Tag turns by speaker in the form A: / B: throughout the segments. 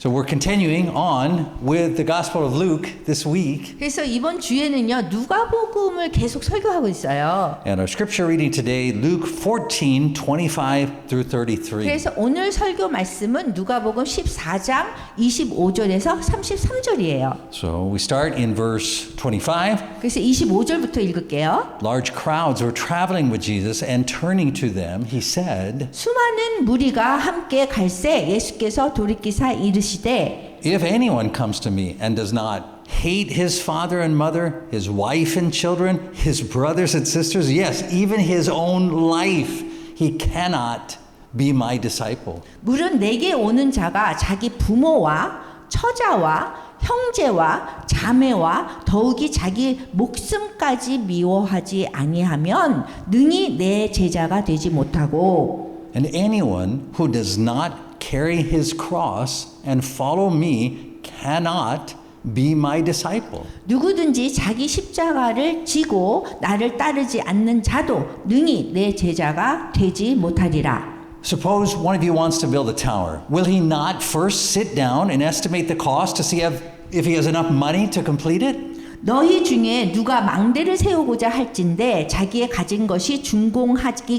A: So we're continuing on with the Gospel of Luke this week.
B: 그래서 이번 주에는요 누가복음을 계속 설교하고 있어요.
A: And our scripture reading today, Luke 14, 25 through 33.
B: 그래서 오늘 설교 말씀은 누가복음 14장 25절에서 33절이에요.
A: So we start in verse 25.
B: 그래서 25절부터 읽을게요.
A: Large crowds were traveling with Jesus, and turning to them, he said,
B: 수많은 무리가 함께 갈새 예수께서 돌이키사 이르시되
A: If anyone comes to me and does not hate his father and mother, his wife and children, his brothers and sisters, yes, even his own life, he cannot be my disciple.
B: 물은 내게 오는 자가 자기 부모와 처자와 형제와 자매와 더욱이 자기 목숨까지 미워하지 아니하면 능히 내 제자가 되지 못하고
A: And anyone who does not carry his cross and follow me cannot be my disciple.
B: 누구든지 자기 십자가를 지고 나를 따르지 않는 자도 능히 내 제자가 되지 못하리라.
A: Suppose one of you wants to build a tower. Will he not first sit down and estimate the cost to see if he has enough money to complete it?
B: 너희 중에 누가 망대를 세우고자 할진대 자기의 가진 것이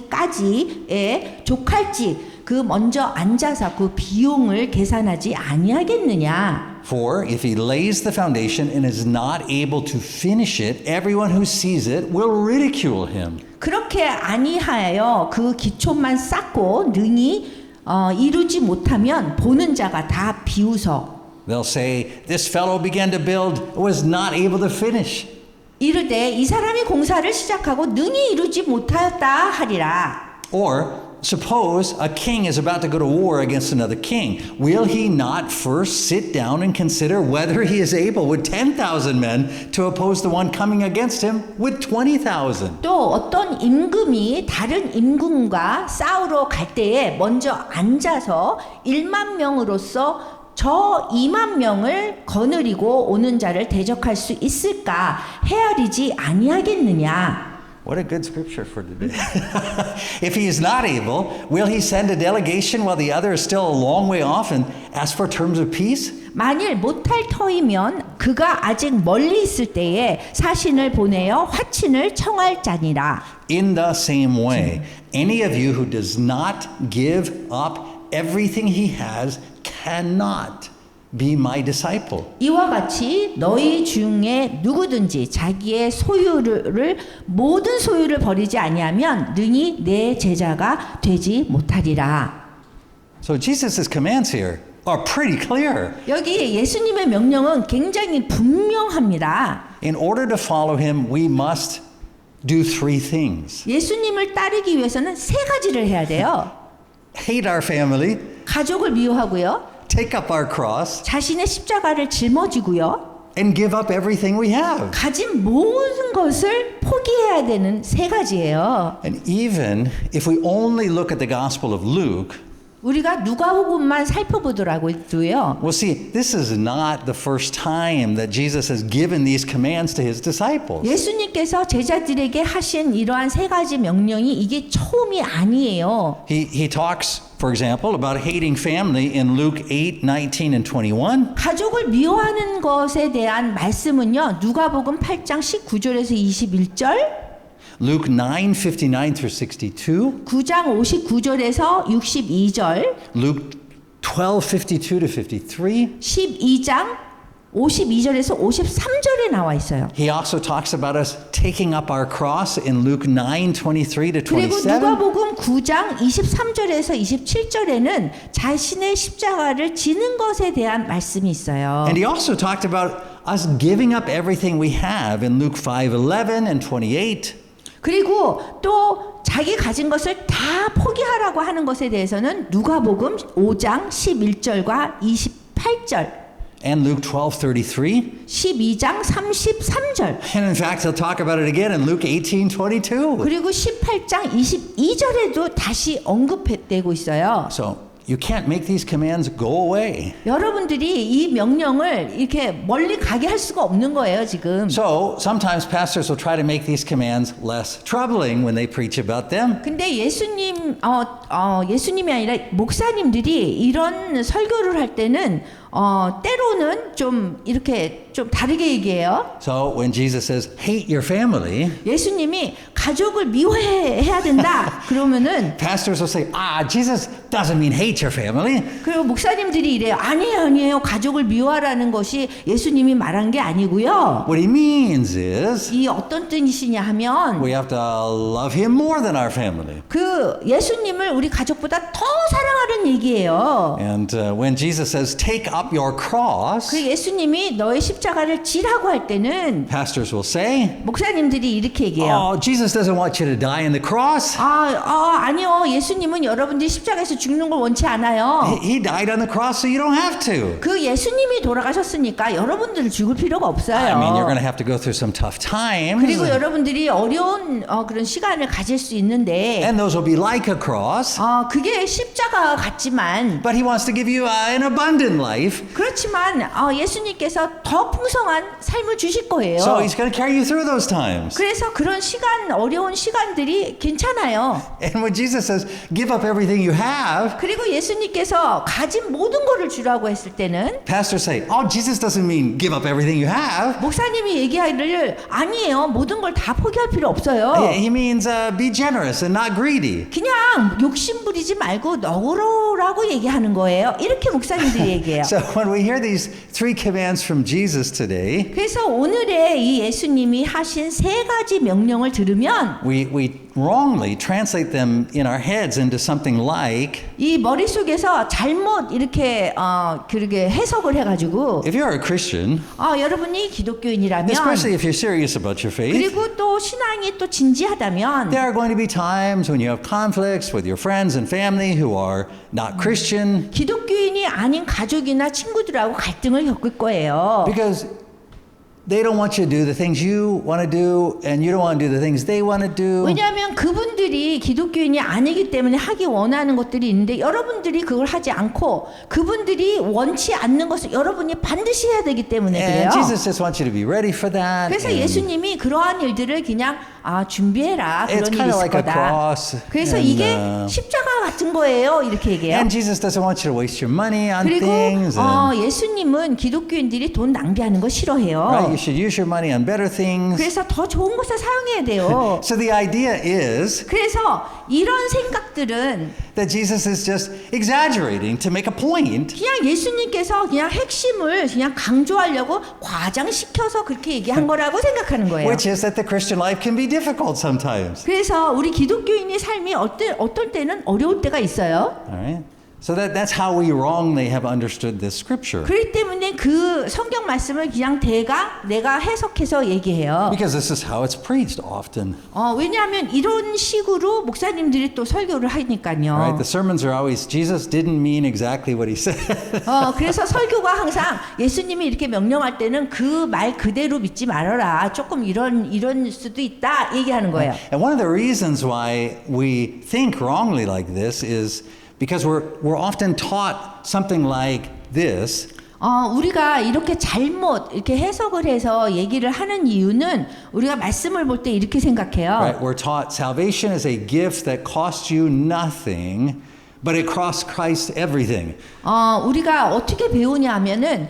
B: 준공하기까지에 족할지 그 먼저 앉아서 그 비용을 계산하지 아니하겠느냐.
A: For if he lays the foundation and is not able to finish it, everyone who sees it will ridicule him.
B: 그렇게 아니하여 그 기초만 쌓고 능히 이루지 못하면 보는 자가 다 비웃어.
A: They'll say, this fellow began to build, was not able to finish.
B: 이르되 이 사람이 공사를 시작하고 능히 이루지 못하였다 하리라.
A: Or suppose a king is about to go to war against another king. Will he not first sit down and consider whether he is able with 10,000 men to oppose the one coming against him with 20,000?
B: 또 어떤 임금이 다른 임금과 싸우러 갈 때에 먼저 앉아서 1만 명으로서 저 2만 명을 거느리고 오는 자를 대적할 수 있을까 헤아리지 아니하겠느냐.
A: What a good scripture for today. If he is not able, will he send a delegation while the other is still a long way off and ask for terms of peace?
B: 만일 못할 터이면 그가 아직 멀리 있을 때에 사신을 보내어 화친을 청할 자니라.
A: In the same way, any of you who does not give up everything he has cannot be my disciple.
B: 이와 같이 너희 중에 누구든지 자기의 모든 소유를 버리지 아니하면 능히 내 제자가 되지 못하리라.
A: So Jesus' commands here are pretty clear.
B: 여기 예수님의 명령은 굉장히 분명합니다.
A: In order to follow him, we must do three things.
B: 예수님을 따르기 위해서는 세 가지를 해야 돼요.
A: Hate our family,
B: 가족을 미워하고요.
A: take up our cross,
B: 자신의 십자가를 짊어지고요.
A: and give up everything we have.
B: 가진 모든 것을 포기해야 되는 세 가지예요.
A: And even if we only look at the Gospel of Luke,
B: 우리가 누가복음만 살펴보더라도요.
A: we'll see this is not the first time that Jesus has given these commands to his disciples.
B: 예수님께서 제자들에게 하신 이러한 세 가지 명령이 이게 처음이 아니에요.
A: He talks, for example, about hating family in Luke 8, 19, and 21.
B: 가족을 미워하는 것에 대한 말씀은요. 누가복음 8장 19절에서 21절,
A: Luke 9, 59 through 62.
B: 9장 59절에서 62절,
A: Luke 12, 52 to 53.
B: 12장 52절에서 53절에 나와 있어요.
A: He also talks about us taking up our cross in Luke 9, 23 to
B: 그리고
A: 27.
B: 누가복음 9장 23절에서 27절에는 자신의 십자가를 지는 것에 대한 말씀이 있어요.
A: And he also talked about us giving up everything we have in Luke 5, 11 and 28.
B: 그리고 또 자기 가진 것을 다 포기하라고 하는 것에 대해서는 누가복음 5장 11절과 28절,
A: And Luke 12:33.
B: 12장 33절,
A: And in fact, he'll talk about it again in Luke 18:22.
B: 그리고 18장 22절에도 다시 언급되고 있어요.
A: So you can't make these commands go away.
B: 여러분들이 이 명령을 이렇게 멀리 가게 할 수가 없는 거예요, 지금.
A: So sometimes pastors will try to make these commands less troubling when they preach about them.
B: 근데 예수님이 아니라 목사님들이 이런 설교를 할 때는 때로는 좀 이렇게 좀 다르게 얘기해요.
A: So when Jesus says, hate your family,
B: 예수님이 가족을 미워해야 된다. 그러면은
A: pastors will say, Jesus doesn't mean hate your family.
B: 그리고 목사님들이 이래요. 아니에요. 가족을 미워하라는 것이 예수님이 말한 게 아니고요.
A: What he means is
B: 이 어떤 뜻이냐 하면
A: we have to love him more than our family.
B: 그 예수님을 우리 가족보다 더 사랑하는 얘기예요.
A: And when Jesus says, take up your cross,
B: 그 예수님이 너의 십자가를 지라고 할 때는
A: pastors will say,
B: 목사님들이 이렇게 얘기해요.
A: Jesus doesn't want you to die in the cross.
B: 아니요. 예수님은 여러분들이 십자가에서 죽는 걸 원치 않아요.
A: He died on the cross so you don't have to.
B: 그 예수님이 돌아가셨으니까 여러분들은 죽을 필요가 없어요.
A: I mean, you're going to have to go through some tough times.
B: 그리고 여러분들이 어려운 그런 시간을 가질 수 있는데
A: And those will be like a cross.
B: 그게 십자가 같지만
A: But he wants to give you an abundant life.
B: 그렇지만 예수님께서 더 풍성한 삶을 주실 거예요.
A: So he's going to carry you through those times.
B: 그래서 그런 어려운 시간들이 괜찮아요.
A: And when Jesus says, give up everything you have,
B: 그리고 예수님께서 가진 모든 거를 주라고 했을 때는
A: pastors say, Jesus doesn't mean give up everything you have.
B: 목사님이 얘기하기를 아니에요. 모든 걸 다 포기할 필요 없어요.
A: He means be generous and not greedy.
B: 그냥 욕심 부리지 말고 너그러라고 얘기하는 거예요. 이렇게 목사님들이 얘기해요.
A: So when we hear these three commands from Jesus today,
B: 그래서 오늘의 이 예수님이 하신 세 가지 명령을 들으면
A: we wrongly translate them in our heads into something like,
B: 이 머릿속에서 잘못 이렇게 그렇게 해석을 해가지고
A: if you're a Christian,
B: 여러분이 기독교인이라면
A: especially if you're serious about your faith,
B: 그리고 또 신앙이 또 진지하다면
A: there are going to be times when you have conflicts with your friends and family who are not Christian,
B: 기독교인이 아닌 가족이나 친구들하고 갈등을 겪을 거예요.
A: because they don't want you to do the things you want to do, and you don't want to do the things they want to do.
B: 왜냐하면 그분들이 기독교인이 아니기 때문에 하기 원하는 것들이 있는데 여러분들이 그걸 하지 않고 그분들이 원치 않는 것을 여러분이 반드시 해야 되기 때문에 그래요.
A: And Jesus just wants you to be ready for that.
B: 그래서
A: and
B: 예수님이 그러한 일들을 그냥 준비해라.
A: It's
B: 그런 일이
A: kind of
B: 있을
A: like a
B: 거다.
A: cross.
B: 그래서
A: and,
B: 이게 십자가 같은 거예요. 이렇게 얘기해요.
A: and Jesus doesn't want you to waste your money on
B: 그리고
A: things. And,
B: 예수님은 기독교인들이 돈 낭비하는 거 싫어해요.
A: right? You should use your money on better things.
B: 그래서 더 좋은 곳에 사용해야 돼요.
A: So the idea is
B: 그래서 이런 생각들은
A: that Jesus is just exaggerating to make a point.
B: 그냥 예수님께서 그냥 핵심을 그냥 강조하려고 과장시켜서 그렇게 얘기한 거라고 생각하는 거예요.
A: Which is that the Christian life can be difficult sometimes.
B: 그래서 우리 기독교인의 삶이 어떨 때는 어려울 때가 있어요.
A: All right? So that's how we wrongly have understood this scripture.
B: 그렇기 때문에 그 성경 말씀을 그냥 내가 해석해서 얘기해요.
A: Because this is how it's preached often.
B: 왜냐하면 이런 식으로 목사님들이 또 설교를 하니까요.
A: Right? The sermons are always, Jesus didn't mean exactly what he said.
B: 그래서 설교가 항상 예수님이 이렇게 명령할 때는 그 말 그대로 믿지 말아라. 조금 이런 수도 있다 얘기하는 거예요.
A: And one of the reasons why we think wrongly like this is because we're often taught something like this.
B: 우리가 이렇게 잘못 이렇게 해석을 해서 얘기를 하는 이유는 우리가 말씀을 볼 때 이렇게 생각해요.
A: Right? We're taught salvation is a gift that costs you nothing, but it costs Christ everything.
B: 우리가 어떻게 배우냐 하면은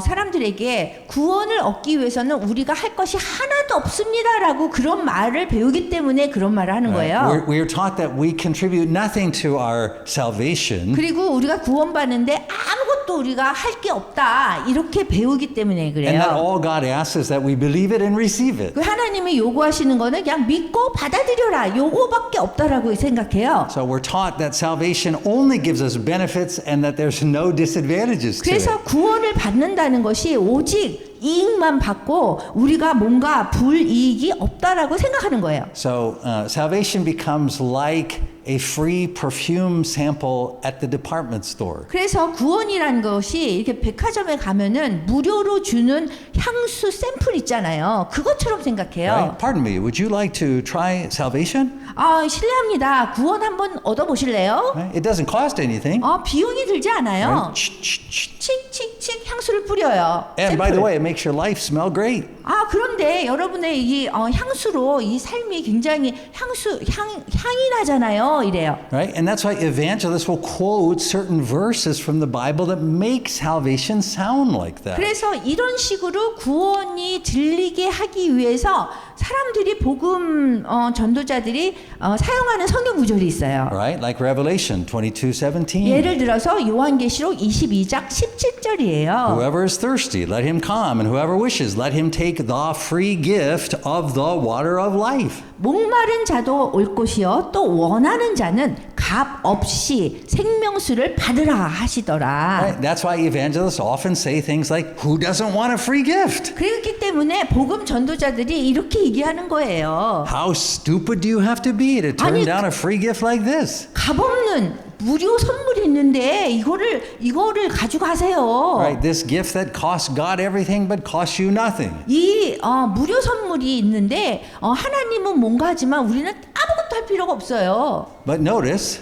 B: 사람들에게 구원을 얻기 위해서는 우리가 할 것이 하나도 없습니다라고 그런 말을 배우기 때문에 그런 말을 하는 거예요.
A: We're taught that we contribute nothing to our salvation.
B: 그리고 우리가 구원받는데 아무것도 우리가 할 게 없다 이렇게 배우기 때문에
A: And that
B: 그래요.
A: all God asks is that we believe it and receive it.
B: 그 하나님이 요구하시는 거는 그냥 믿고 받아들여라 요거밖에 없다라고 생각해요.
A: So we're taught that salvation only gives us benefits and that there's no disadvantages to it.
B: 그래서 구원을 받는다는 것이 오직 이익만 받고 우리가 뭔가 불이익이 없다라고 생각하는 거예요.
A: So salvation becomes like a free perfume sample at the department store.
B: 그래서 구원이라는 것이 이렇게 백화점에 가면은 무료로 주는 향수 샘플 있잖아요. 그것처럼 생각해요.
A: Right? Pardon me, would you like to try salvation?
B: 실례합니다. 구원 한번 얻어보실래요?
A: Right? It doesn't cost anything.
B: 비용이 들지 않아요.
A: Right?
B: 칙칙칙 조금씩 향수를 뿌려요.
A: And by the
B: 샘플을.
A: way, it makes your life smell great.
B: 아 그런데 여러분의 이 향수로 이 삶이 굉장히 향이 나잖아요. 이래요.
A: Right? And that's why evangelists will quote certain verses from the Bible that make salvation sound like that.
B: 그래서 이런 식으로 구원이 들리게 하기 위해서 사람들이 복음 전도자들이 사용하는 성경 구절이 있어요.
A: Right? Like Revelation 22:17.
B: 예를 들어서 요한계시록 22장 17절이에요.
A: Whoever is thirsty, let him come, and whoever wishes, let him take the free gift of the water of life.
B: 목마른 자도 올 것이요 또 원하는 자는 값 없이 생명수를 받으라 하시더라.
A: Right? That's why evangelists often say things like, "Who doesn't want a free gift?
B: 그렇기 때문에 복음 전도자들이 이렇게 얘기하는 거예요.
A: How stupid do you have to be to turn
B: 아니,
A: down a free gift like this?"
B: 값 없는 무료 선물이 있는데 이거를 가져가세요.
A: Right? This gift that costs God everything but costs you nothing.
B: 이 무료 선물이 있는데 하나님은 뭔가 하지만 우리는 아무것도 할 필요가 없어요.
A: But notice,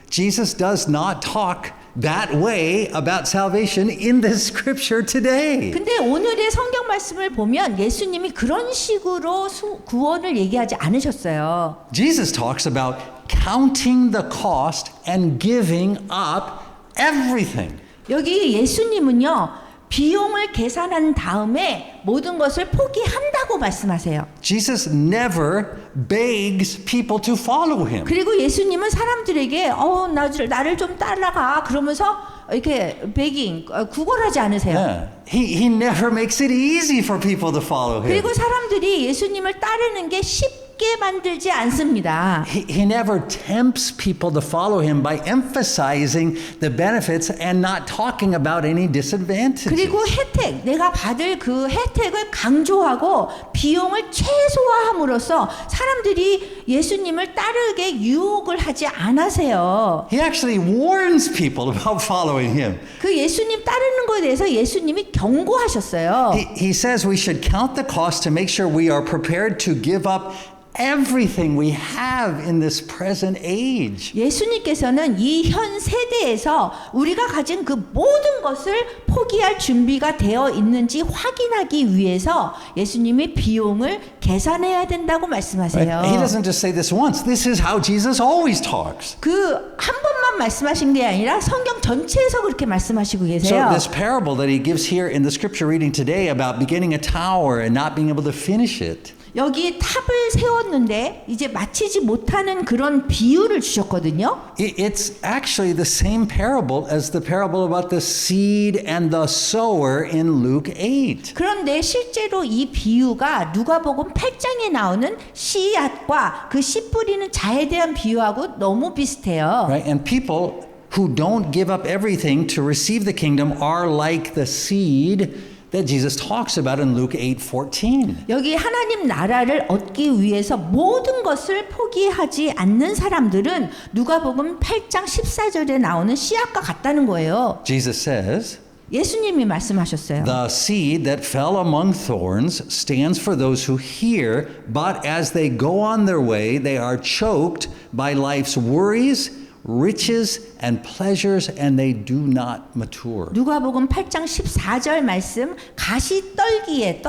A: Jesus does not talk that way about salvation in this scripture today.
B: 근데 오늘의 성경 말씀을 보면 예수님이 그런 식으로 구원을 얘기하지 않으셨어요.
A: Jesus talks about counting the cost and giving up everything.
B: 여기 예수님은요. 비용을 계산한 다음에 모든 것을 포기한다고 말씀하세요.
A: Jesus never begs people to follow him.
B: 그리고 예수님은 사람들에게 나를 좀 따라가 그러면서 이렇게 구걸하지 않으세요.
A: Yeah. He never makes it easy for people to follow him.
B: 그리고 사람들이 예수님을 따르는 게 쉽게 만들지 않습니다.
A: He never tempts people to follow him by emphasizing the benefits and not talking about any disadvantages.
B: 그리고 내가 받을 그 혜택을 강조하고 비용을 최소화함으로써 사람들이 예수님을 따르게 유혹을 하지 않으세요.
A: He actually warns people about following him.
B: 그 예수님 따르는 것에 대해서 예수님이 경고하셨어요.
A: He says we should count the cost to make sure we are prepared to give up everything we have in this present age.
B: 예수님께서는 이 현 세대에서 우리가 가진 그 모든 것을 포기할 준비가 되어 있는지 확인하기 위해서 예수님이 비용을 계산해야 된다고 말씀하세요.
A: He doesn't just say this once. This is how Jesus always talks.
B: 그 한 번만 말씀하신 게 아니라 성경 전체에서 그렇게 말씀하시고
A: So
B: 계세요.
A: this parable that he gives here in the scripture reading today about beginning a tower and not being able to finish it.
B: 여기 탑을 세웠는데 이제 마치지 못하는 그런 비유를 주셨거든요.
A: It's actually the same parable as the parable about the seed and the sower in Luke 8.
B: 그런데 실제로 이 비유가 누가복음 8장에 나오는 씨앗과 그 씨 뿌리는 자에 대한 비유하고 너무 비슷해요.
A: Right? And people who don't give up everything to receive the kingdom are like the seed that Jesus talks about in Luke 8:14.
B: 여기 하나님 나라를 얻기 위해서 모든 것을 포기하지 않는 사람들은 누가복음 8장 14절에 나오는 씨앗과 같다는 거예요.
A: Jesus says,
B: 예수님이 말씀하셨어요.
A: "The seed that fell among thorns stands for those who hear, but as they go on their way, they are choked by life's worries, riches and pleasures, and they do not mature."
B: 누가복음 8장 14절 말씀 가시떨기에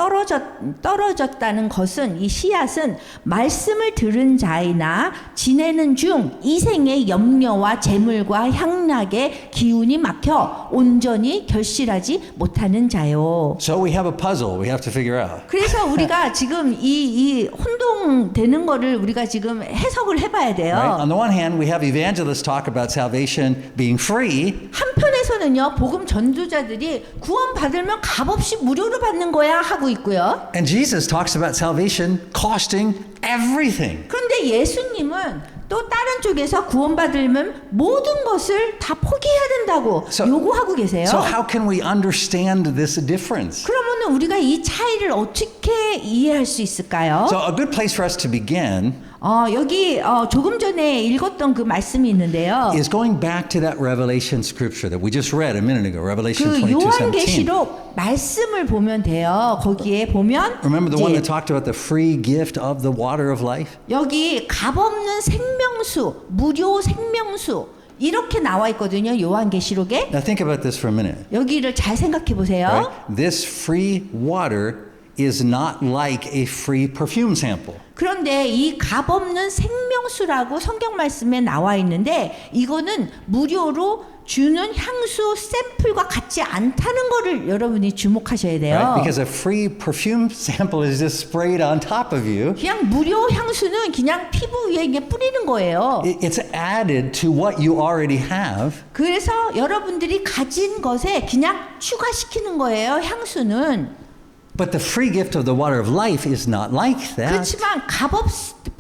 B: 떨어졌다는 것은 이 씨앗은 말씀을 들은 자이나 지내는 중 이생의 염려와 재물과 향락의 기운이 막혀 온전히 결실하지 못하는 자요.
A: So we have a puzzle we have to figure out.
B: 그래서 우리가 지금 이 혼동되는 거를 우리가 지금 해석을 해봐야 돼요.
A: Right? On the one hand, we have evangelists talk about salvation being free.
B: 한편에서는요 복음 전도자들이 구원 받으면 값없이 무료로 받는 거야 하고 있고요.
A: And Jesus talks about salvation costing everything.
B: 그런데 예수님은 또 다른 쪽에서 구원받으려면 모든 것을 다 포기해야 된다고 요구하고 계세요.
A: So how can we understand this difference?
B: 그러면 우리가 이 차이를 어떻게 이해할 수 있을까요?
A: So a good place for us to begin
B: 여기 조금 전에 읽었던 그 말씀이 있는데요.
A: is going back to that Revelation scripture that we just read a minute ago, Revelation
B: 그
A: 22:17.
B: 요한계시록 말씀을 보면 돼요. 거기에 보면
A: Remember the one
B: 이제
A: that talked about the free gift of the water of life?
B: 여기 값없는 생명수, 무료 생명수 이렇게 나와 있거든요. 요한계시록에.
A: Now think about this for a minute.
B: 여기를 잘 생각해 보세요.
A: Right? This free water is not like a free perfume sample.
B: 그런데 이 값없는 생명수라고 성경 말씀에 나와 있는데 이거는 무료로 주는 향수 샘플과 같지 않다는 거를 여러분이 주목하셔야 돼요.
A: Right? Because a free perfume sample is just sprayed on top of you.
B: 그냥 무료 향수는 그냥 피부 위에 그냥 뿌리는 거예요.
A: It's added to what you already have.
B: 그래서 여러분들이 가진 것에 그냥 추가시키는 거예요. 향수는.
A: But the free gift of the water of life is not like that.
B: 그렇지만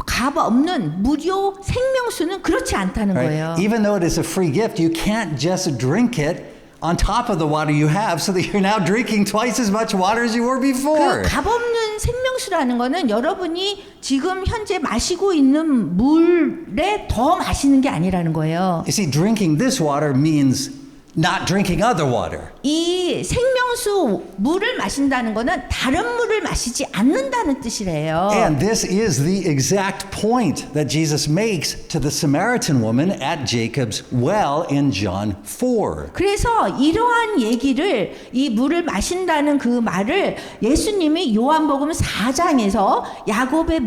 B: 값없는 무료 생명수는 그렇지 않다는 거예요.
A: Right? Even though it is a free gift, you can't just drink it on top of the water you have so that you're now drinking twice as much water as you were before.
B: 그 값없는 생명수라는 거는 여러분이 지금 현재 마시고 있는 물에 더 마시는 게 아니라는 거예요.
A: You see, drinking this water means not drinking other water.
B: 이 생명수 물을 마신다는 거는 다른 물을 마시지 않는다는 뜻이래요.
A: And this is the exact point that Jesus makes to the Samaritan woman at Jacob's well in John 4.
B: 그래서 이러한 얘기를 이 물을 마신다는 그 말을 예수님이 요한복음 4장에서 야곱의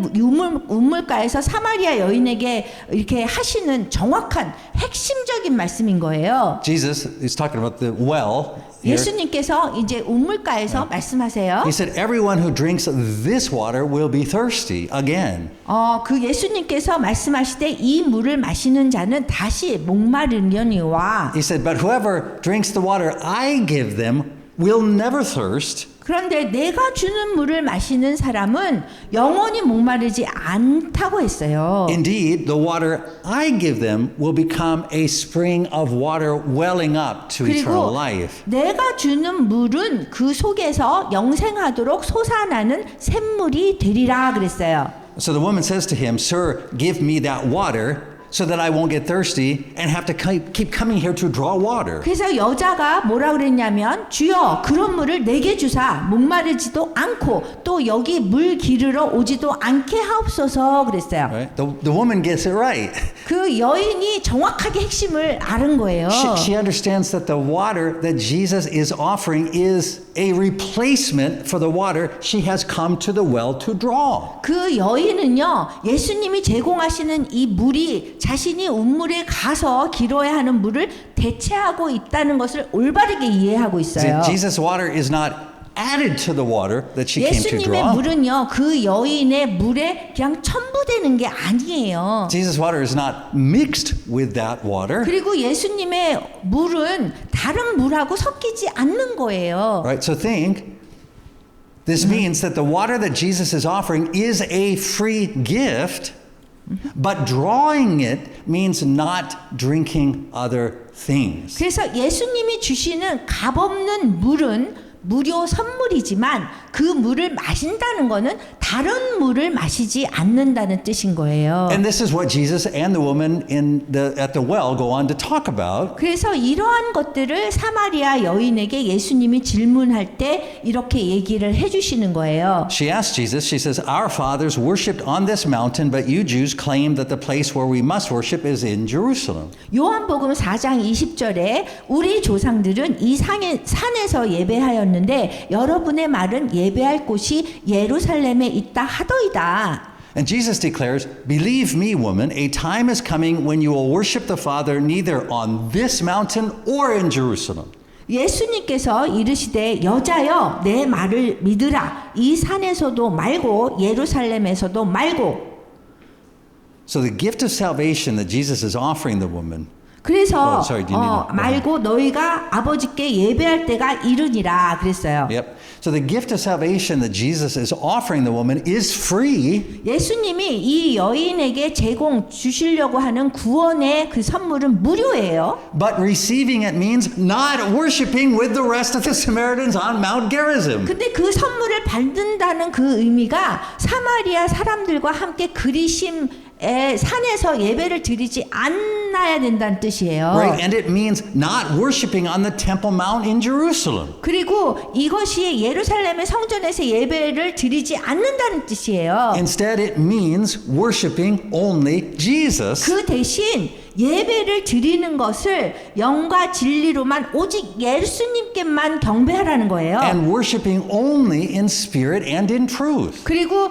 B: 우물가에서 사마리아 여인에게 이렇게 하시는 정확한 핵심적인 말씀인 거예요.
A: Jesus is talking about the well. Here.
B: 예수님께서 이제 우물가에서 말씀하세요.
A: He said, everyone who drinks this water will be thirsty again.
B: 그 예수님께서 말씀하시되 이 물을 마시는 자는 다시 목마르려니와.
A: He said, but whoever drinks the water I give them will never thirst.
B: 그런데 내가 주는 물을 마시는 사람은 영원히 목마르지 않다고 했어요.
A: Indeed, the water I give them will become a spring of water welling up to eternal
B: 그리고
A: life.
B: 내가 주는 물은 그 속에서 영생하도록 솟아나는 샘물이 되리라 그랬어요.
A: So the woman says to him, Sir, give me that water so that I won't get thirsty and have to keep coming here to draw water.
B: 그래서 여자가 뭐라 그랬냐면 주여 그런 물을 내게 주사 목마르지도 않고 또 여기 물 기르러 오지도 않게 하옵소서 그랬어요.
A: Right? The woman gets it right.
B: 그 여인이 정확하게 핵심을 아는 거예요.
A: She understands that the water that Jesus is offering is a replacement for the water she has come to the well to draw.
B: 그 여인은요 예수님이 제공하시는 이 물이 자신이 운물에 가서 길어야 하는 물을 대체하고 있다는 것을 올바르게 이해하고 있어요.
A: Jesus' water is not added to the water that she came to
B: 예수님의
A: draw.
B: 물은요 그 여인의 물에 그냥 첨부되는 게 아니에요.
A: Jesus' water is not mixed with that water.
B: 그리고 예수님의 물은 다른 물하고 섞이지 않는 거예요.
A: Right? So think, this means that the water that Jesus is offering is a free gift, but drawing it means not drinking other things.
B: 그래서 예수님이 주시는 값없는 물은 무료 선물이지만 그 물을 마신다는 거는 다른 물을 마시지 않는다는 뜻인 거예요.
A: And this is what Jesus and the woman at the well go on to talk about.
B: 그래서 이러한 것들을 사마리아 여인에게 예수님이 질문할 때 이렇게 얘기를 해주시는 거예요.
A: She asked Jesus, she says, Our fathers worshipped on this mountain, but you Jews claim that the place where we must worship is in Jerusalem.
B: 요한복음 4장 20절에 우리 조상들은 이 산에서 예배하였는데 여러분의 말은 예배할 곳이 예루살렘에 있다 하더이다.
A: And Jesus declares, Believe me, woman, a time is coming when you will worship the Father neither on this mountain or in Jerusalem.
B: 예수님께서 이르시되 여자여 내 말을 믿으라 이 산에서도 말고 예루살렘에서도 말고.
A: So the gift of salvation that Jesus is offering the woman.
B: 그래서
A: do you need to-
B: 말고 너희가 아버지께 예배할 때가 이르니라 그랬어요.
A: Yep. So the gift of salvation that Jesus is offering the woman is free.
B: 예수님이 이 여인에게 주시려고 하는 구원의 그 선물은 무료예요.
A: But receiving it means not worshiping with the rest of the Samaritans on Mount Gerizim.
B: 근데 그 선물을 받는다는 그 의미가 사마리아 사람들과 함께 산에서 예배를 드리지 않아야 된다는 뜻이에요.
A: Right, and it means not worshiping on the Temple Mount in Jerusalem.
B: 그리고 이것이 예루살렘의 성전에서 예배를 드리지 않는다는 뜻이에요.
A: Instead, it means worshiping only Jesus.
B: 그 대신 예배를 드리는 것을 영과 진리로만 오직 예수님께만 경배하라는 거예요.
A: and worshiping only in spirit and in truth.
B: 그리고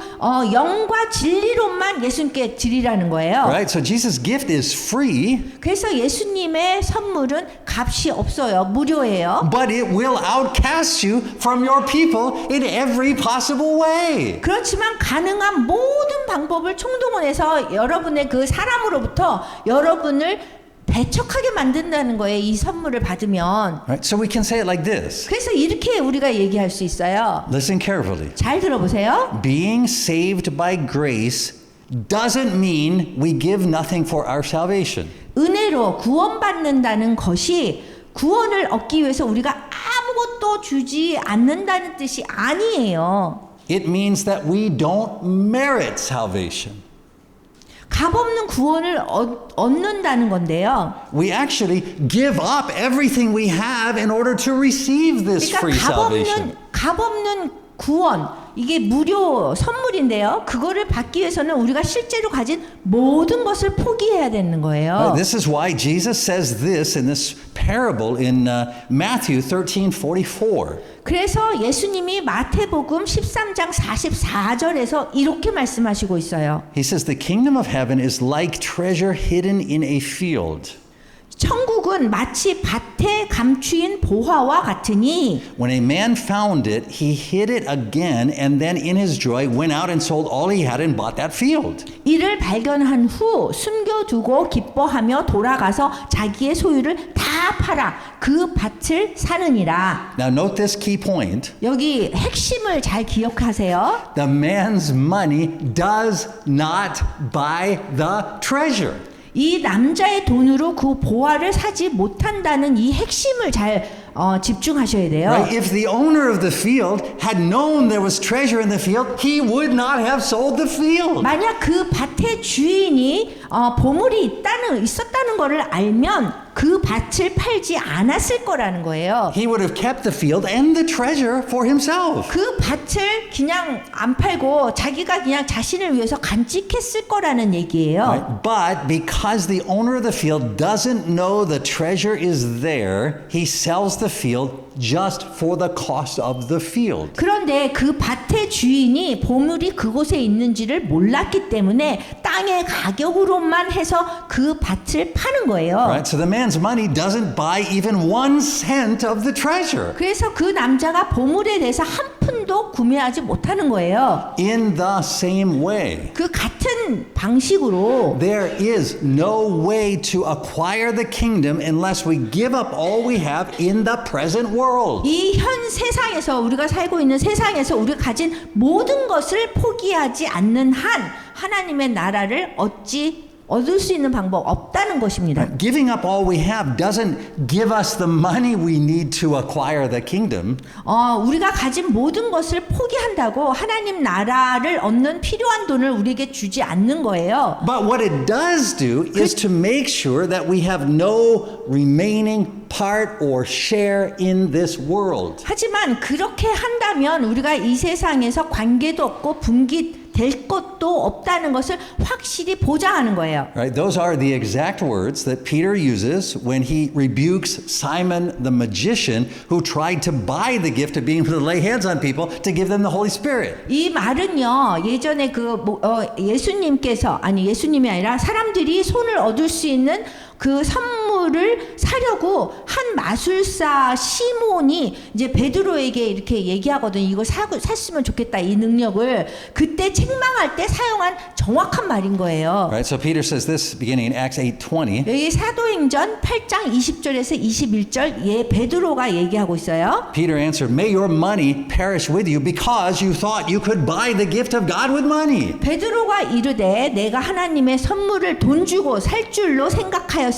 B: 영과 진리로만 예수님께 드리라는 거예요.
A: Right? So Jesus' gift is free,
B: 그래서 예수님의 선물은 값이 없어요. 무료예요.
A: but it will outcast you from your people in every possible way.
B: 그렇지만 가능한 모든 방법을 총동원해서 여러분의 그 사람으로부터 여러분을 배척하게 만든다는 거예요. 이 선물을 받으면.
A: Right? So we can say it like this.
B: 그래서 이렇게 우리가 얘기할 수 있어요.
A: Listen carefully.
B: 잘 들어보세요.
A: Being saved by grace doesn't mean we give nothing for our salvation.
B: 은혜로 구원받는다는 것이 구원을 얻기 위해서 우리가 아무것도 주지 않는다는 뜻이 아니에요.
A: It means that we don't merit salvation.
B: 값없는 구원을 얻는다는 건데요.
A: We actually give up everything we have in order to receive this free salvation.
B: 값없는 구원, 이게 무료 선물인데요. 그거를 받기 위해서는 우리가 실제로 가진 모든 것을 포기해야 되는 거예요.
A: This is why Jesus says this in this parable in Matthew 13:44.
B: 그래서 예수님이 마태복음 13장 44절에서 이렇게 말씀하시고 있어요.
A: He says the kingdom of heaven is like treasure hidden in a field.
B: 천국은 마치 밭에 감추인 보화와 같으니
A: When a man found it, he hid it again and then in his joy went out and sold all he had and bought that field.
B: 이를 발견한 후 숨겨두고 기뻐하며 돌아가서 자기의 소유를 다 팔아 그 밭을 사느니라.
A: Now note this key point.
B: 여기 핵심을 잘 기억하세요.
A: The man's money does not buy the treasure.
B: 이 남자의 돈으로 그 보화를 사지 못한다는 이 핵심을 잘 집중하셔야 돼요.
A: Right? If the owner of the field had known there was treasure in the field, he would not have sold the field.
B: 만약 그 밭의 주인이 보물이 있었다는 것을 알면 그 밭을 팔지 않았을 거라는 거예요.
A: He would have kept the field and the treasure for himself.
B: 그 밭을 그냥 안 팔고 자기가 그냥 자신을 위해서 간직했을 거라는 얘기예요.
A: Right? But because the owner of the field doesn't know the treasure is there, he sells the field just for the cost of the field.
B: 그런데 그 밭의 주인이 보물이 그곳에 있는지를 몰랐기 때문에 땅의 가격으로만 해서 그 밭을 파는 거예요.
A: Right? So the man's money doesn't buy even 1 cent of the treasure.
B: 그래서 그 남자가 보물에 대해서 한 푼도 구매하지 못하는 거예요.
A: In the same way,
B: 그 같은 방식으로
A: there is no way to acquire the kingdom unless we give up all we have in the present world.
B: 이 현 세상에서 우리가 살고 있는 세상에서 우리가 가진 모든 것을 포기하지 않는 한 하나님의 나라를 얻을 수 있는 방법 없다는 것입니다.
A: Giving up all we have doesn't give us the money we need to acquire the kingdom.
B: 우리가 가진 모든 것을 포기한다고 하나님 나라를 얻는 필요한 돈을 우리에게 주지 않는 거예요.
A: But what it does do is to make sure that we have no remaining part or share in this world.
B: 하지만 그렇게 한다면 우리가 이 세상에서 관계도 없고 분기될 것도 없다는 것을 확실히 보장하는 거예요.
A: Right? Those are the exact words that Peter uses when he rebukes Simon the magician who tried to buy the gift of being able to lay hands on people to give them the Holy Spirit.
B: 이 말은요, 예전에 예수님이 아니라 사람들이 손을 얻을 수 있는 그 선물을 사려고 한 마술사 시몬이 이제 베드로에게 이렇게 얘기하거든요. 이거 샀으면 좋겠다, 이 능력을. 그때 책망할 때 사용한 정확한 말인 거예요.
A: Right? So Peter says this beginning in Acts 8:20.
B: 여기 사도행전 8장 20절에서 21절 베드로가 얘기하고 있어요.
A: Peter answered, "May your money perish with you because you thought you could buy the gift of God with money."
B: 베드로가 이르되 내가 하나님의 선물을 돈 주고 살 줄로 생각하였으니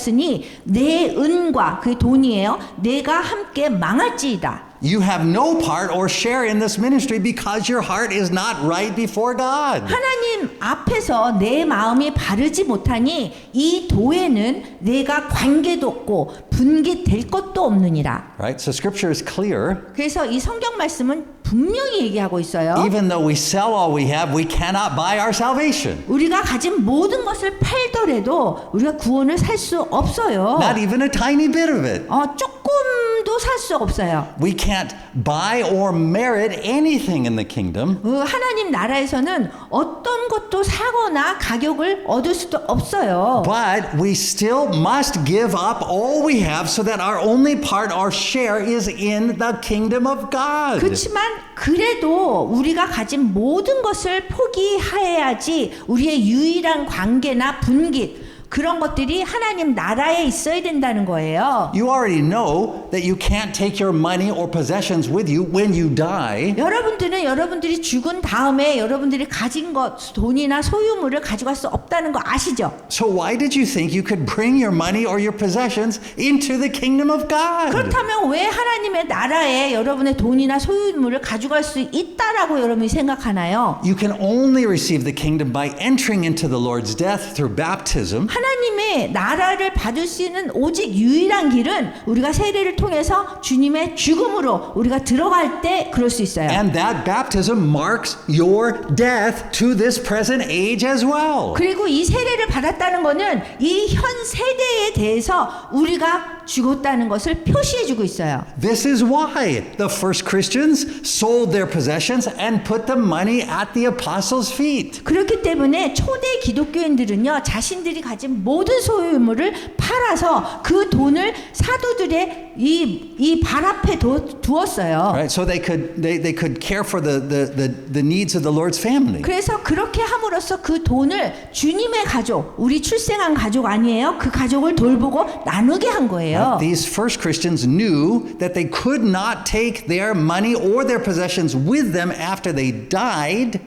B: 내 은과 그 돈이에요. 내가 함께 망할지이다.
A: You have no part or share in this ministry because your heart is not right before God.
B: 하나님 앞에서 내 마음이 바르지 못하니 이 도에는 내가 관계도 없고 분기될 것도 없느니라.
A: Right? So scripture is clear.
B: 그래서 이 성경 말씀은 분명히 얘기하고 있어요.
A: Even though we sell all we have, we cannot buy our salvation.
B: 우리가 가진 모든 것을 팔더라도 우리가 구원을 살 수 없어요.
A: Not even a tiny bit of it.
B: 조금도 살 수 없어요.
A: We can't buy or merit anything in the kingdom.
B: 하나님 나라에서는 어떤 것도 사거나 가격을 얻을 수도 없어요.
A: But we still must give up all we have so that our only part, our share, is in the kingdom of God.
B: 그렇지만 그래도 우리가 가진 모든 것을 포기해야지 우리의 유일한 관계나 분깃 그런 것들이 하나님 나라에 있어야 된다는 거예요.
A: You already know that you can't take your money or possessions with you when you die.
B: 여러분들은 여러분들이 죽은 다음에 여러분들이 가진 것, 돈이나 소유물을 가져갈 수 없다는 거 아시죠?
A: So why did you think you could bring your money or your possessions into the kingdom of God?
B: 그렇다면 왜 하나님의 나라에 여러분의 돈이나 소유물을 가져갈 수 있다라고 여러분이 생각하나요?
A: You can only receive the kingdom by entering into the Lord's death through baptism.
B: 하나님의 나라를 받을 수 있는 오직 유일한 길은 우리가 세례를 통해서 주님의 죽음으로 우리가 들어갈 때 그럴 수 있어요.
A: And that baptism marks your death to this present age as well.
B: 그리고 이 세례를 받았다는 것은 이 현 세대에 대해서 우리가 죽었다는 것을 표시해주고 있어요.
A: This is why the first Christians sold their possessions and put the money at the apostles' feet.
B: 그렇기 때문에 초대 기독교인들은요 자신들이 가진 모든 소유물을 팔아서 그 돈을 사도들의 이 발 앞에 두었어요.
A: Right? So they could care for the needs of the Lord's family.
B: 그래서 그렇게 함으로써 그 돈을 주님의 가족, 우리 출생한 가족 아니에요? 그 가족을 돌보고 나누게 한 거예요.
A: These first Christians knew that they could not take their money or their possessions with them after they died.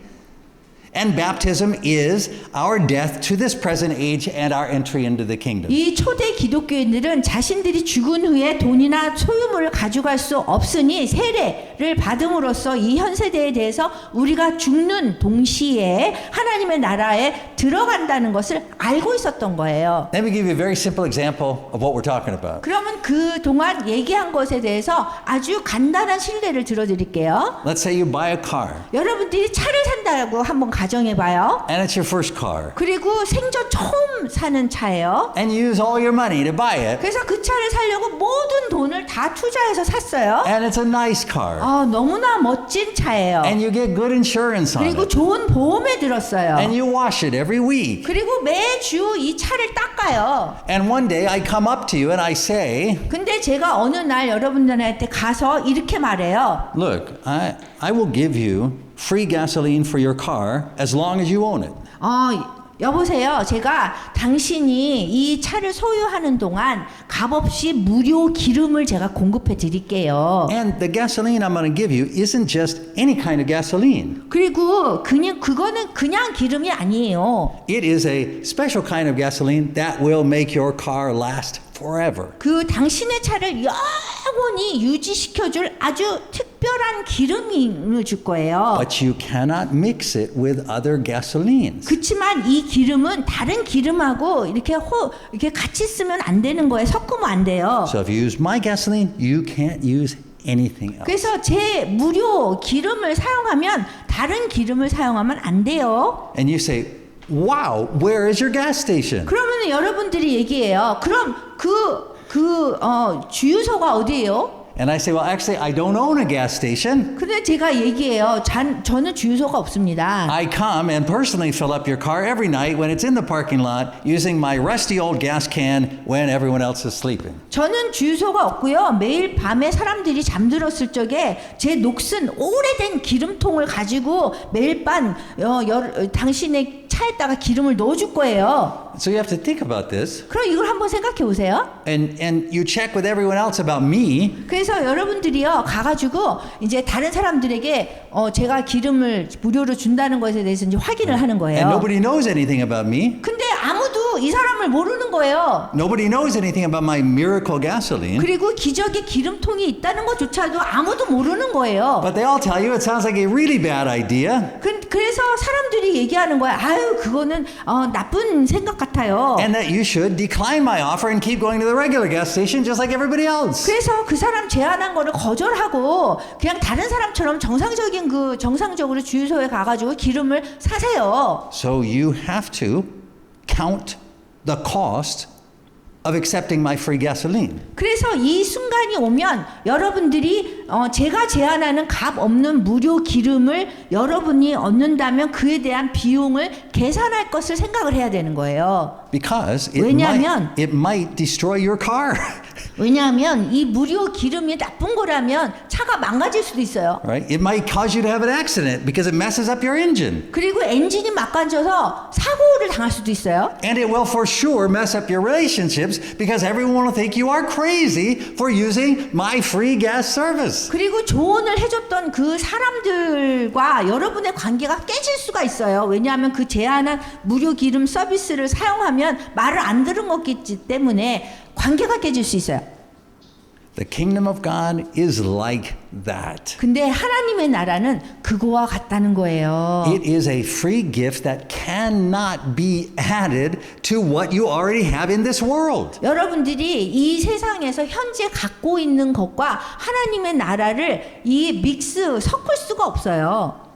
A: And baptism is our death to this present age and our entry into the kingdom.
B: 이 초대 기독교인들은 자신들이 죽은 후에 돈이나 소유물을 가져갈 수 없으니 세례를 받음으로써 이 현 세대에 대해서 우리가 죽는 동시에 하나님의 나라에 들어간다는 것을 알고 있었던 거예요.
A: Let me give you a very simple example of what we're talking about.
B: 그러면 그 동안 얘기한 것에 대해서 아주 간단한 실례를 들어드릴게요.
A: Let's say you buy a car
B: 여러분들이 차를 산다고 한번 가정해봐요.
A: and it's your first car
B: 그리고 생전 처음 사는 차예요.
A: and you use all your money to buy it
B: 그래서 그 차를 사려고 모든 돈을 다 투자해서 샀어요.
A: and it's a nice car
B: 너무나 멋진 차예요.
A: and you get good insurance on
B: 그리고
A: it
B: 좋은 보험에 들었어요.
A: and you wash it every week.
B: 그리고 매주 이 차를 닦아요.
A: And one day I come up to you and I say,
B: 근데 제가 어느 날 여러분들한테 가서 이렇게 말해요.
A: look, I will give you free gasoline for your car as long as you own it.
B: 여보세요. 제가 당신이 이 차를 소유하는 동안 값없이 무료 기름을 제가 공급해 드릴게요.
A: And the gasoline I'm going to give you isn't just any kind of gasoline.
B: 그리고 그거는 그냥 기름이 아니에요.
A: It is a special kind of gasoline that will make your car last forever.
B: 그 당신의 차를 영원히 유지시켜줄 아주 특별한 기름을 줄 거예요.
A: But you cannot mix it with other gasolines.
B: 그렇지만 이 기름은 다른 기름하고 이렇게 같이 쓰면 안 되는 거예요. 섞으면 안 돼요.
A: So if you use my gasoline, you can't use anything else.
B: 그래서 제 무료 기름을 사용하면 다른 기름을 사용하면 안 돼요.
A: And you say, wow, where is your gas station?
B: 그러면 여러분들이 얘기해요. 그럼 주유소가 어디예요?
A: And I say, well, actually, I don't own a gas station.
B: 근데 제가 얘기해요. 저는 주유소가 없습니다.
A: I come and personally fill up your car every night when it's in the parking lot using my rusty old gas can when everyone else is sleeping.
B: 저는 주유소가 없고요. 매일 밤에 사람들이 잠들었을 적에 제 녹슨 오래된 기름통을 가지고 매일 밤 당신의 차에다가 기름을 넣어줄 거예요.
A: So you have to think about this.
B: 그럼 이걸 한번 생각해 보세요.
A: And you check with everyone else about me.
B: 그래서 여러분들이요 가가지고 이제 다른 사람들에게 제가 기름을 무료로 준다는 것에 대해서 이제 확인을 하는
A: And
B: 거예요.
A: nobody knows anything about me.
B: 근데 아무도 아무도 이 사람을 모르는 거예요.
A: Nobody knows anything about my miracle gasoline.
B: 그리고 기적의 기름통이 있다는 것조차도 아무도 모르는 거예요.
A: But they all tell you it sounds like a really bad idea.
B: 그래서 사람들이 얘기하는 거야. 아유, 그거는 나쁜 생각 같아요.
A: And that you should decline my offer and keep going to the regular gas station just like everybody else.
B: 그래서 그 사람 제안한 거를 거절하고 그냥 다른 사람처럼 정상적으로 주유소에 가가지고 기름을 사세요.
A: So you have to count the cost of accepting my free gasoline.
B: 그래서 이 순간이 오면 여러분들이 제가 제안하는 값 없는 무료 기름을 여러분이 얻는다면 그에 대한 비용을 계산할 것을 생각을 해야 되는 거예요.
A: Because
B: 왜냐하면
A: it might destroy your car.
B: 왜냐하면 이 무료 기름이 나쁜 거라면 차가 망가질 수도 있어요.
A: Right? It might cause you to have an accident because it messes up your engine.
B: 그리고 엔진이 막간져서 사고를 당할 수도 있어요.
A: And it will for sure mess up your relationships because everyone will think you are crazy for using my free gas service.
B: 그리고 조언을 해줬던 그 사람들과 여러분의 관계가 깨질 수가 있어요. 왜냐하면 그 제안한 무료 기름 서비스를 사용하면 말을 안 들은 거기 때문에 관계가 깨질 수 있어요.
A: The kingdom of God is like that.
B: 근데 하나님의 나라는 그거와 같다는 거예요.
A: It is a free gift that cannot be added to what you already have in this world.
B: 여러분들이 이 세상에서 현재 갖고 있는 것과 하나님의 나라를 섞을 수가 없어요.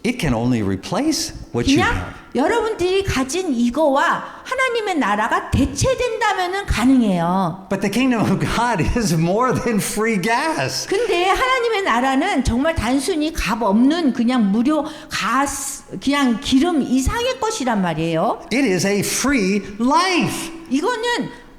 A: It can only replace what you
B: 그냥
A: have.
B: 여러분들이 가진 이거와 하나님의 나라가 대체된다면은 가능해요.
A: But the kingdom of God is more than free gas.
B: 근데 하나님의 나라는 정말 단순히 값 없는 그냥 무료 그냥 기름 이상의 것이란 말이에요.
A: It is a free life.
B: 이거는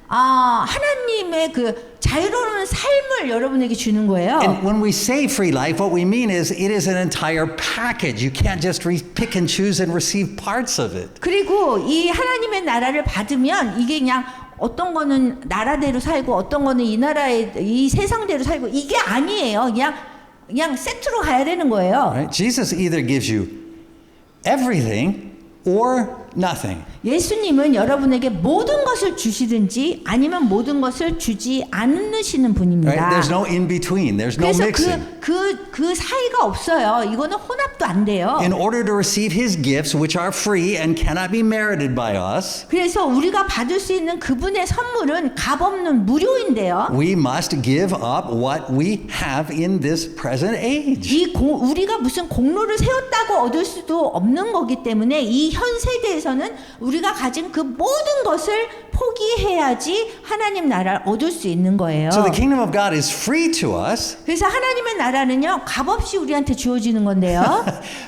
B: 하나님의 그 자유로운 삶을 여러분에게 주는 거예요.
A: And when we say free life, what we mean is it is an entire package. You can't just pick and choose and receive parts of it.
B: 그리고 이 하나님의 나라를 받으면 이게 그냥 어떤 거는 나라대로 살고 어떤 거는 이 세상대로 살고 이게 아니에요. 그냥 세트로 가야 되는 거예요.
A: Right? Jesus either gives you everything or nothing.
B: 예수님은 여러분에게 모든 것을 주시든지 아니면 모든 것을 주지 않으시는 분입니다.
A: Right? There's no in between. There's no
B: 그래서
A: mixing.
B: 그 사이가 없어요. 이거는 혼합도 안 돼요.
A: In order to receive his gifts, which are free and cannot be merited by us,
B: 그래서 우리가 받을 수 있는 그분의 선물은 값없는 무료인데요.
A: we must give up what we have in this present age.
B: 우리가 무슨 공로를 세웠다고 얻을 수도 없는 거기 때문에 이 현 세대에서는 우리가 가진 그 모든 것을 포기해야지 하나님 나라를 얻을 수 있는 거예요.
A: So the kingdom of God is free to us.
B: 그래서 하나님의 나라는요, 값없이 우리한테 주어지는 건데요.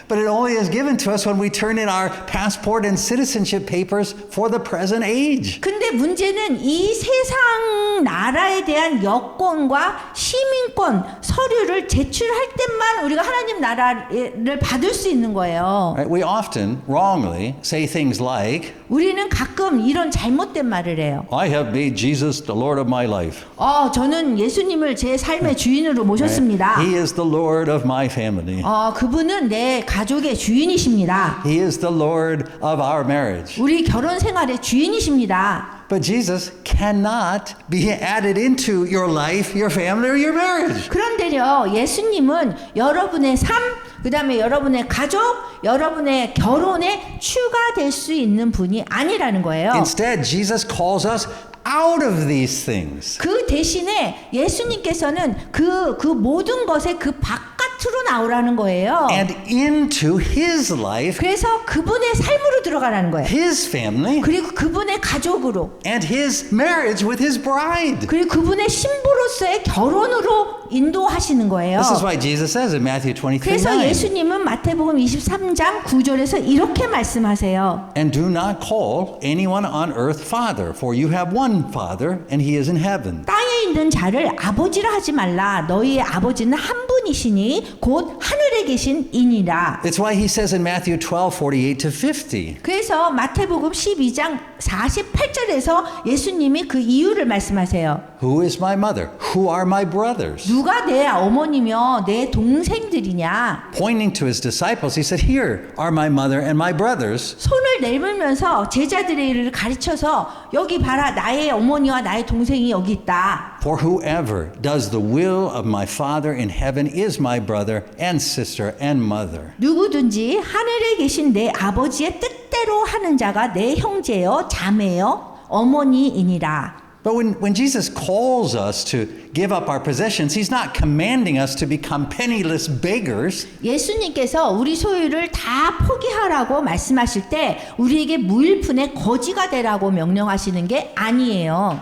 A: But it only is given to us when we turn in our passport and citizenship papers for the present age.
B: 근데 문제는 이 세상 나라에 대한 여권과 시민권 서류를 제출할 때만 우리가 하나님 나라를 받을 수 있는 거예요.
A: Right? We often wrongly say things like,
B: 우리는 가끔 이런 잘못된 말을 해요.
A: I have made Jesus the Lord of my life.
B: 저는 예수님을 제 삶의 주인으로 모셨습니다.
A: He is the Lord of my family.
B: 그분은 내 가족의 주인이십니다.
A: He is the Lord of our marriage.
B: 우리 결혼 생활의 주인이십니다.
A: But Jesus cannot be added into your life, your family, or your marriage.
B: 그런데요, 예수님은 여러분의 삶, 그 다음에 여러분의 가족, 여러분의 결혼에 추가될 수 있는 분이 아니라는 거예요.
A: Instead, Jesus calls us out of these things.
B: 그 대신에 예수님께서는 그 모든 것의 그 바깥으로 나오라는 거예요.
A: And into his life,
B: 그래서 그분의 삶으로 들어가라는 거예요.
A: his family,
B: 그리고 그분의 가족으로,
A: and his marriage with his bride.
B: 그리고 그분의 신부로서의 결혼으로 인도하시는 거예요.
A: This is why Jesus says in Matthew 23:9.
B: 그래서 예수님은 마태복음 23장 9절에서 이렇게 말씀하세요.
A: And do not call anyone on earth father, for you have one Father, and he is in heaven.
B: 땅에 있는 자를 아버지라 하지 말라. 너희의 아버지는 한 분이시니 곧 하늘에 계신 이니라.
A: It's why he says in Matthew 12:48-50.
B: 그래서 마태복음 12장 48절에서 예수님이 그 이유를 말씀하세요.
A: Who is my mother? Who are my brothers?
B: 누가 내 어머니며 내 동생들이냐?
A: Pointing to his disciples, he said, Here are my mother and my brothers.
B: 손을 내밀면서 제자들을 가르쳐서 여기 봐라, 나의 어머니와 나의 동생이 여기 있다.
A: For whoever does the will of my Father in heaven is my brother and sister and mother.
B: 누구든지 하늘에 계신 내 아버지의 뜻대로 하는 자가 내 형제요, 자매요, 어머니이니라.
A: But when Jesus calls us to give up our possessions, he's not commanding us to become penniless beggars.
B: 예수님께서 우리 소유를 다 포기하라고 말씀하실 때 우리에게 무일푼의 거지가 되라고 명령하시는 게 아니에요.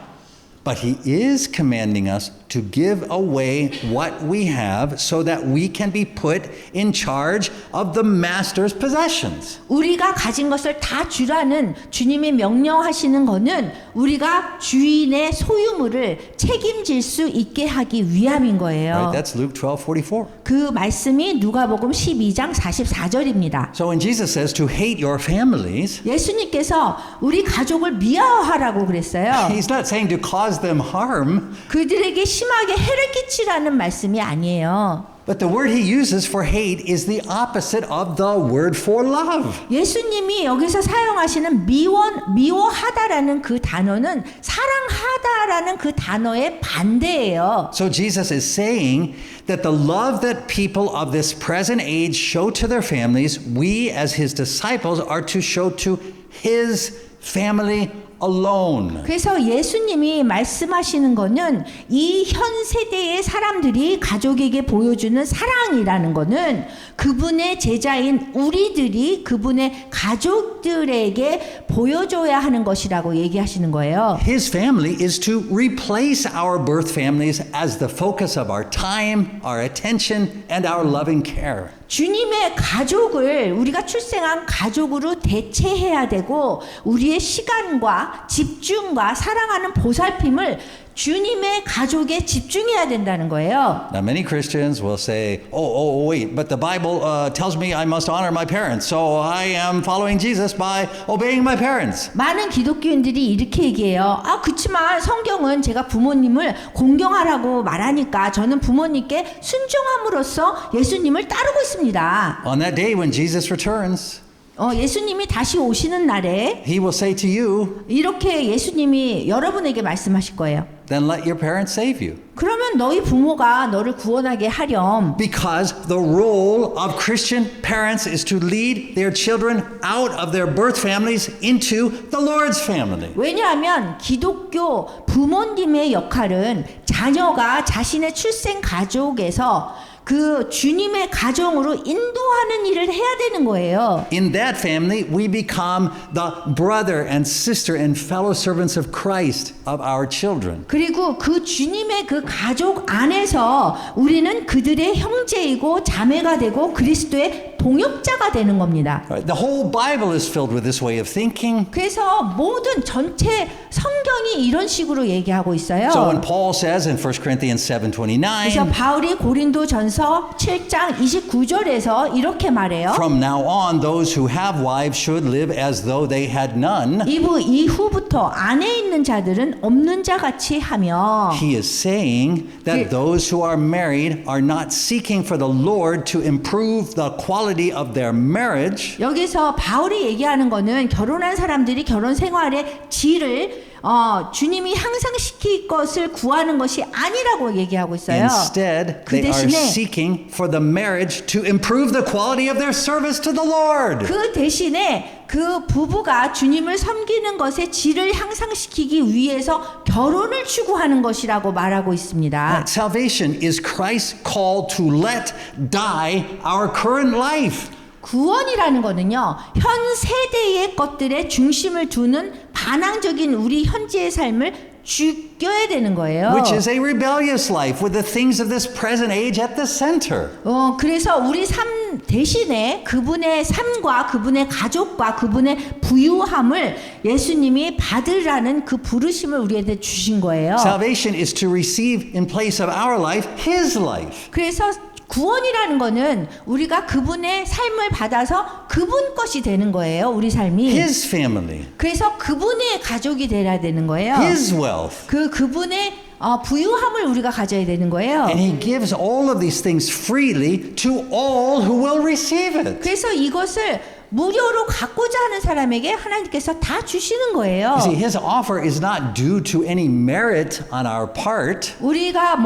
A: But he is commanding us to give away what we have so that we can be put in charge of the master's possessions.
B: 우리가 가진 것을 다 주라는 주님이 명령하시는 것은 우리가 주인의 소유물을 책임질 수 있게 하기 위함인 거예요.
A: Right? That's Luke 12:44.
B: 그 말씀이 누가복음 12장 44절입니다.
A: So when Jesus says to hate your families,
B: 예수님께서 우리 가족을 미워하라고 그랬어요.
A: he's not saying to cause them harm,
B: 그들에게 심하게 해를 끼치라는 말씀이 아니에요.
A: but the word he uses for hate is the opposite of the word for love.
B: 예수님이 여기서 사용하시는 미워하다라는 그 단어는 사랑하다라는 그 단어의 반대예요.
A: So Jesus is saying that the love that people of this present age show to their families, we as his disciples are to show to his family alone.
B: 그래서 예수님이 말씀하시는 거는 이 현 세대의 사람들이 가족에게 보여주는 사랑이라는 거는 그분의 제자인 우리들이 그분의 가족들에게 보여줘야 하는 것이라고 얘기하시는 거예요.
A: His family is to replace our birth families as the focus of our time, our attention, and our loving care.
B: 주님의 가족을 우리가 출생한 가족으로 대체해야 되고 우리의 시간과 집중과 사랑하는 보살핌을 주님의 가족에 집중해야 된다는 거예요.
A: Now, many Christians will say, wait, but the Bible tells me I must honor my parents, so I am following Jesus by obeying my parents.
B: 많은 기독교인들이 이렇게 얘기해요. 그치만 성경은 제가 부모님을 공경하라고 말하니까 저는 부모님께 순종함으로써 예수님을 따르고 있습니다.
A: On that day when Jesus returns,
B: 예수님이 다시 오시는 날에
A: he will say to you,
B: 이렇게 예수님이 여러분에게 말씀하실 거예요.
A: then let your parents save you.
B: 그러면 너희 부모가 너를 구원하게 하렴.
A: Because the role of Christian parents is to lead their children out of their birth families into the Lord's family.
B: 왜냐하면 기독교 부모님의 역할은 자녀가 자신의 출생 가족에서 그 주님의 가정으로 인도하는 일을 해야 되는 거예요.
A: In that family, we become the brother and sister and fellow servants of Christ of our children.
B: 그리고 그 주님의 그 가족 안에서 우리는 그들의 형제이고 자매가 되고 그리스도의 동역자가 되는 겁니다.
A: The whole Bible is filled with this way of thinking.
B: 그래서 모든 전체 성경이 이런 식으로 얘기하고 있어요.
A: So when Paul says in 1 Corinthians
B: 그래서
A: 7:29,
B: 바울이 고린도전서 7장 29절에서 이렇게 말해요.
A: from now on, those who have wives should live as though they had none.
B: 이후부터 안에 있는 자들은 없는 자 같이 하며
A: He is saying that those who are married are not seeking for the Lord to improve the quality of their marriage.
B: 여기서 바울이 얘기하는 거는 결혼한 사람들이 결혼 생활의 질을 주님이 향상시킬 것을 구하는 것이 아니라고 얘기하고 있어요.
A: Instead,
B: 그
A: they are
B: 대신에
A: seeking for the marriage to improve the quality of their service to the Lord.
B: 그 대신에 그 부부가 주님을 섬기는 것의 질을 향상시키기 위해서 결혼을 추구하는 것이라고 말하고 있습니다.
A: Salvation is Christ's call to let die our current life.
B: 구원이라는 거는요, 현 세대의 것들에 중심을 두는 반항적인 우리 현재의 삶을 죽여야 되는 거예요.
A: Which is a rebellious life with the things of this present age at the center.
B: 그래서 우리 삶 대신에 그분의 삶과 그분의 가족과 그분의 부유함을 예수님이 받으라는 그 부르심을 우리에게 주신 거예요.
A: Salvation is to receive in place of our life, His life.
B: 그래서 구원이라는 거는 우리가 그분의 삶을 받아서 그분 것이 되는 거예요. 우리 삶이.
A: His family,
B: 그래서 그분의 가족이 되어야 되는 거예요.
A: His wealth.
B: 그분의 부유함을 우리가 가져야 되는 거예요.
A: And He gives all of these things freely to all who will receive it.
B: 그래서 이것을 무료로 갖고자 하는 사람에게 하나님께서 다 주시는 거예요.
A: You see, His offer is not due to any merit on our part.
B: 우리가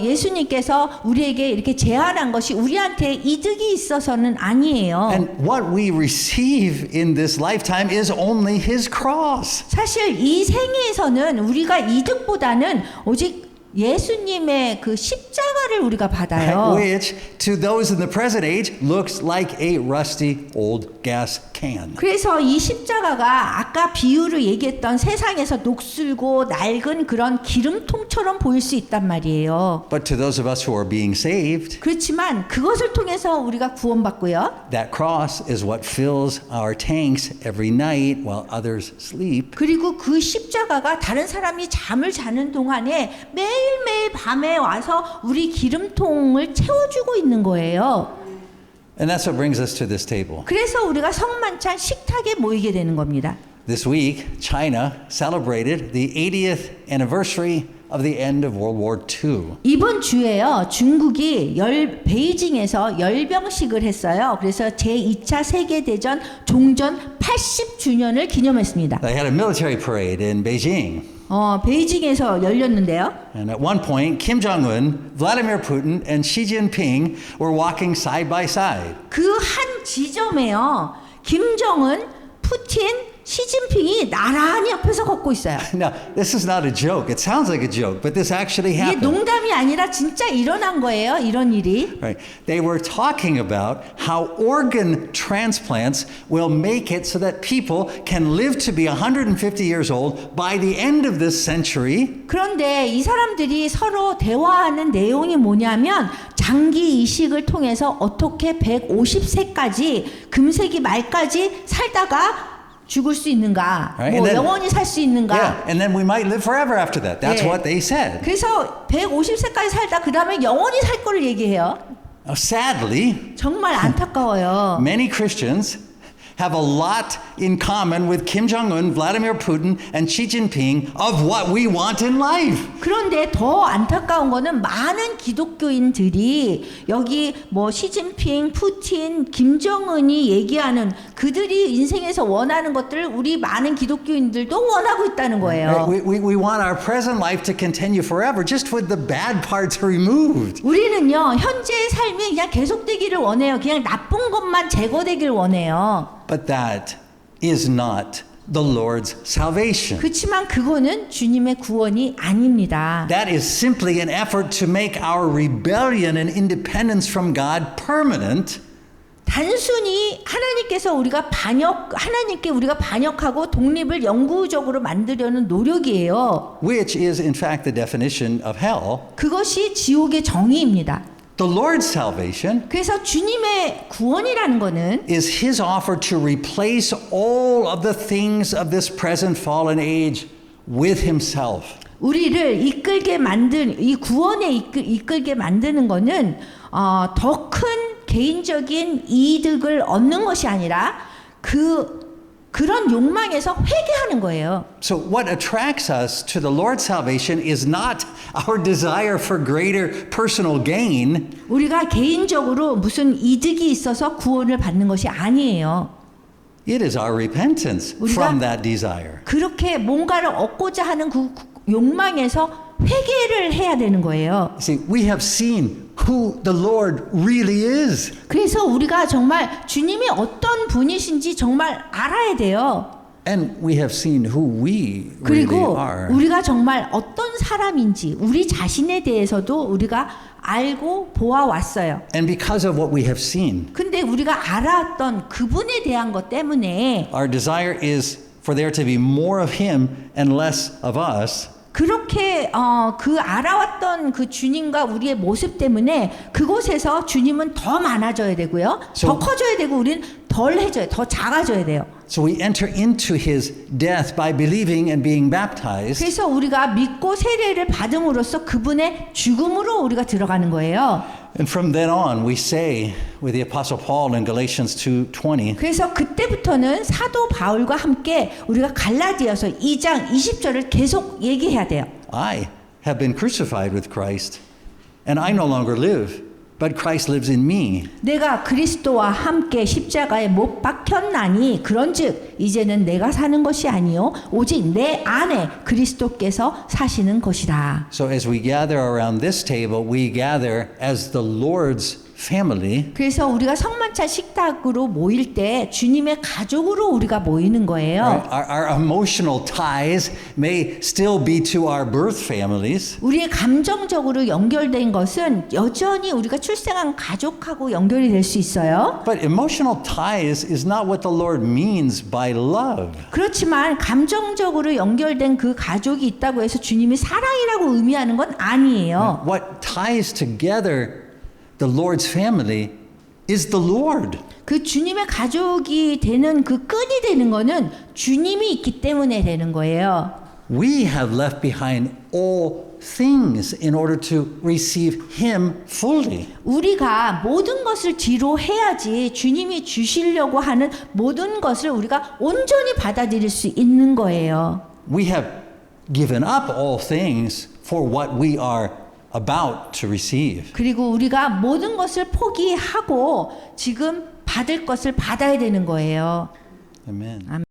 B: 예수님께서 우리에게 이렇게 제안한 것이 우리한테 이득이 있어서는 아니에요.
A: And what we receive in this lifetime is only His cross.
B: 사실 이 생애에서는 우리가 이득보다는 오직 예수님의 그 십자가를 우리가 받아요.
A: Which to those in the present age looks like a rusty old gas can.
B: 그래서 이 십자가가 아까 비유를 얘기했던 세상에서 녹슬고 낡은 그런 기름통처럼 보일 수 있단 말이에요.
A: But to those of us who are being saved,
B: 그렇지만 그것을 통해서 우리가 구원받고요.
A: that cross is what fills our tanks every night while others sleep.
B: 그리고 그 십자가가 다른 사람이 잠을 자는 동안에 매일매일 밤에 와서 우리 기름통을 채워주고 있는 거예요.
A: And that's what brings us to this table.
B: 그래서 우리가 성만찬 식탁에 모이게 되는 겁니다.
A: This week, China celebrated the 80th anniversary of the end of World War II.
B: 이번 주에요, 중국이 베이징에서 열병식을 했어요. 그래서 제2차 세계대전 종전 80주년을 기념했습니다.
A: They had a military parade in Beijing.
B: 베이징에서 열렸는데요.
A: And at one point, Kim Jong-un, Vladimir Putin, and Xi Jinping were walking side by side.
B: 그 한 지점에요, 김정은, 푸틴, 시진핑이 나란히 옆에서 걷고 있어요.
A: Now, this is not a joke. It sounds like a joke, but this actually
B: 이게
A: happened.
B: 농담이 아니라 진짜 일어난 거예요. 이런 일이.
A: Right. They were talking about how organ transplants will make it so that people can live to be 150 years old by the end of this century.
B: 그런데 이 사람들이 서로 대화하는 내용이 뭐냐면 장기 이식을 통해서 어떻게 150세까지 금세기 말까지 살다가 죽을 수 있는가,
A: Right, and then-
B: 영원히 살 수 있는가.
A: Yeah, and then we might live forever after that. That's
B: 예.
A: what they said.
B: 그래서 150세까지 살다 그 다음에 영원히 살 거를 얘기해요.
A: Now, sadly,
B: 정말 안타까워요.
A: many Christians have a lot in common with Kim Jong-un, Vladimir Putin, and Xi Jinping of what we want in life.
B: 그런데 더 안타까운 거는 많은 기독교인들이 여기 시진핑, 푸틴, 김정은이 얘기하는 그들이 인생에서 원하는 것들을 우리 많은 기독교인들도 원하고 있다는 거예요.
A: We want our present life to continue forever, just with the bad parts removed.
B: 우리는요, 현재의 삶이 그냥 계속되기를 원해요. 그냥 나쁜 것만 제거되기를 원해요.
A: But that is not the Lord's salvation.
B: 그렇지만 그거는 주님의 구원이 아닙니다.
A: That is simply an effort to make our rebellion and independence from God permanent.
B: 단순히 하나님께 우리가 반역하고 독립을 영구적으로 만들려는 노력이에요.
A: Which is in fact the definition of hell.
B: 그것이 지옥의 정의입니다.
A: The Lord's salvation
B: 그래서 주님의 구원이라는 거는
A: is His offer to replace all of the things of this present fallen age with Himself.
B: 우리를 이끌게 만든 이 구원에 이끌게 만드는 거는 더 큰 개인적인 이득을 얻는 것이 아니라 그런 욕망에서 회개하는 거예요.
A: So what attracts us to the Lord's salvation is not our desire for greater personal gain.
B: 우리가 개인적으로 무슨 이득이 있어서 구원을 받는 것이 아니에요.
A: It is our repentance from that desire.
B: 그렇게 뭔가를 얻고자 하는 그 욕망에서 회개를 해야 되는 거예요.
A: See, we have seen who the Lord really is.
B: 그래서 우리가 정말 주님이 어떤 분이신지 정말 알아야 돼요.
A: And we have seen who we really
B: 그리고
A: are.
B: 우리가 정말 어떤 사람인지 우리 자신에 대해서도 우리가 알고 보아왔어요.
A: And because of what we have seen,
B: 근데 우리가 알았던 그분에 대한 것 때문에
A: our desire is for there to be more of Him and less of us.
B: 그렇게 그 알아왔던 그 주님과 우리의 모습 때문에 그곳에서 주님은 더 많아져야 되고요. 더 커져야 되고 우리는 덜 해져요. 더 작아져야 돼요.
A: So we enter into his death by believing and being baptized.
B: 그래서 우리가 믿고 세례를 받음으로써 그분의 죽음으로 우리가 들어가는 거예요.
A: And from then on, we say with the Apostle Paul in Galatians 2:20,
B: 그래서 그때부터는 사도 바울과 함께 우리가 갈라디아서 2장 20절을 계속 얘기해야 돼요.
A: I have been crucified with Christ, and I no longer live, but Christ lives in me.
B: 내가 그리스도와 함께 십자가에 못 박혔나니 그런즉 이제는 내가 사는 것이 아니요 오직 내 안에 그리스도께서 사시는 것이다.
A: So as we gather around this table, we gather as the Lord's family.
B: 그래서 우리가 성만찬 식탁으로 모일 때 주님의 가족으로 우리가 모이는 거예요.
A: Right? Our emotional ties may still be to our birth families,
B: 우리의 감정적으로 연결된 것은 여전히 우리가 출생한 가족하고 연결이 될 수 있어요.
A: but emotional ties is not what the Lord means by love.
B: 그렇지만 감정적으로 연결된 그 가족이 있다고 해서 주님이 사랑이라고 의미하는 건 아니에요.
A: What ties together the Lord's family is the Lord.
B: 그 주님의 가족이 되는 그 끈이 되는 거는 주님이 있기 때문에 되는 거예요.
A: We have left behind all things in order to receive Him fully.
B: 우리가 모든 것을 뒤로 해야지 주님이 주시려고 하는 모든 것을 우리가 온전히 받아들일 수 있는 거예요.
A: We have given up all things for what we are about to receive.
B: 그리고 우리가 모든 것을 포기하고 지금 받을 것을 받아야 되는 거예요.
A: Amen.
B: 아멘.